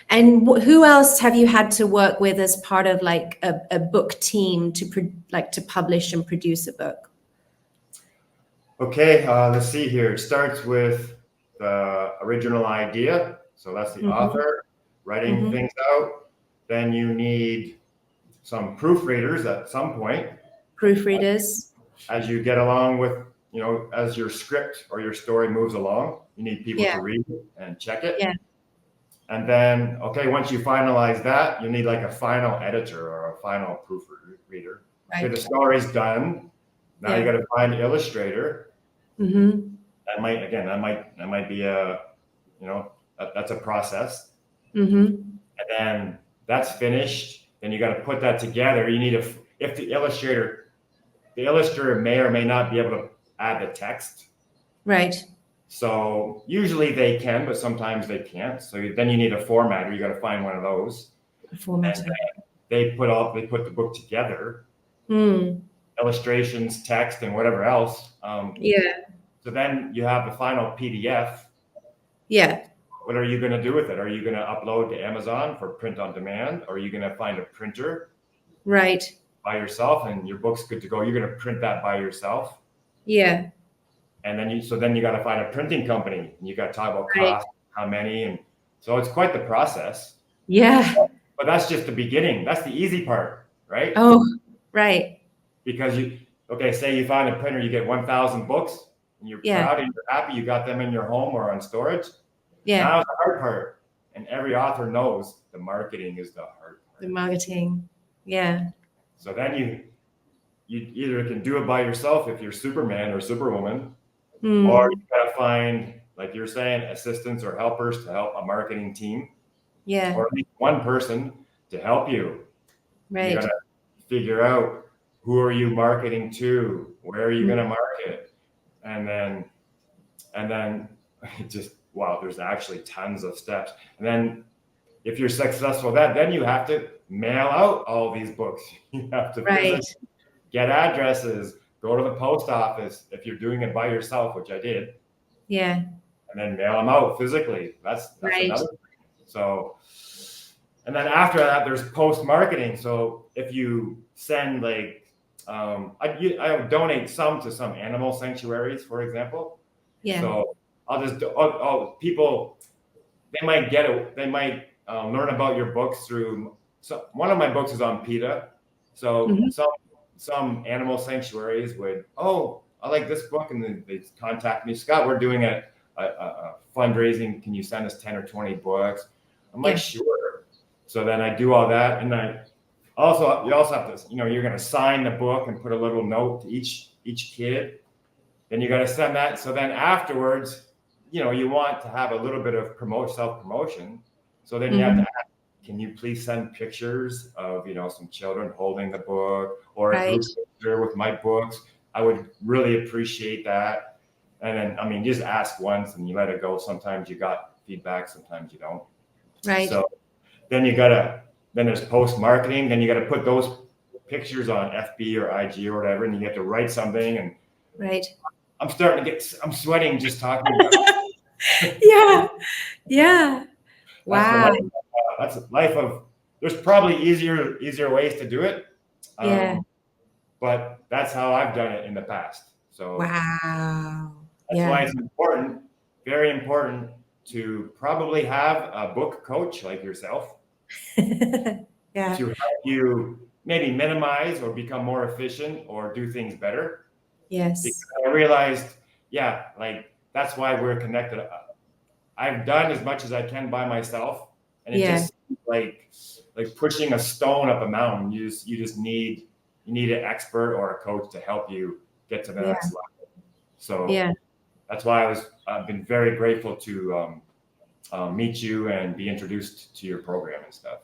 And who else have you had to work with as part of like a book team to publish and produce a book? Okay, let's see here. It starts with the original idea. So that's the author writing things out. Then you need some proofreaders at some point. Proofreaders. As you get along with, as your script or your story moves along, you need people to read it and check it. Yeah. And then, okay, once you finalize that, you need like a final editor or a final proofreader. Right. Okay, the story's done. Now you got to find an illustrator. That might be that's a process. And then that's finished. Then you got to put that together. You need if the illustrator may or may not be able to add the text. Right. So usually they can, but sometimes they can't. So then you need a formatter. You got to find one of those. A formatter. And they put the book together. Illustrations, text, and whatever else. So then you have the final PDF. Yeah. What are you going to do with it? Are you going to upload to Amazon for print on demand? Or are you going to find a printer? Right. By yourself, and your book's good to go. You're going to print that by yourself. Yeah. And then you got to find a printing company. And you got to talk about cost, how many, and so it's quite the process. Yeah. But that's just the beginning. That's the easy part, right? Oh, right. Because say you find a printer, you get 1,000 books, and you're proud and you're happy you got them in your home or on storage. Yeah. Now the hard part, and every author knows the marketing is the hard part. The marketing, yeah. So then you either can do it by yourself if you're Superman or Superwoman, or you gotta find, like you're saying, assistants or helpers to help a marketing team. Yeah. Or at least one person to help you. Right. You gotta figure out who are you marketing to, where are you gonna market, and then there's actually tons of steps. And then if you're successful at that, then you have to mail out all these books. You have to get addresses, go to the post office if you're doing it by yourself, which I did. Yeah. And then mail them out physically. That's another thing. So, and then after that, there's post marketing. So if you send I donate some to some animal sanctuaries, for example. Yeah. So I'll just people, they might learn about your books through. So one of my books is on PETA. So some animal sanctuaries would, I like this book, and they contact me, Scott, we're doing a fundraising. Can you send us 10 or 20 books? I'm like, sure. So then I do all that, and you also have to, you're going to sign the book and put a little note to each kid. Then you got to send that. So then afterwards, you want to have a little bit of self-promotion. So then you have to ask, can you please send pictures of, some children holding the book, or a group picture with my books? I would really appreciate that. And then, just ask once and you let it go. Sometimes you got feedback, sometimes you don't. Right. So then then there's post-marketing. Then you got to put those pictures on FB or IG or whatever, and you have to write something. And I'm sweating just talking about it. Yeah. Wow. That's a life of, there's probably easier ways to do it. But that's how I've done it in the past. So wow. That's why it's important, very important, to probably have a book coach like yourself to help you maybe minimize or become more efficient or do things better. Yes. Because I realized, that's why we're connected. I've done as much as I can by myself, and it just like pushing a stone up a mountain. You just need an expert or a coach to help you get to the next level. So that's why I've been very grateful to meet you and be introduced to your program and stuff.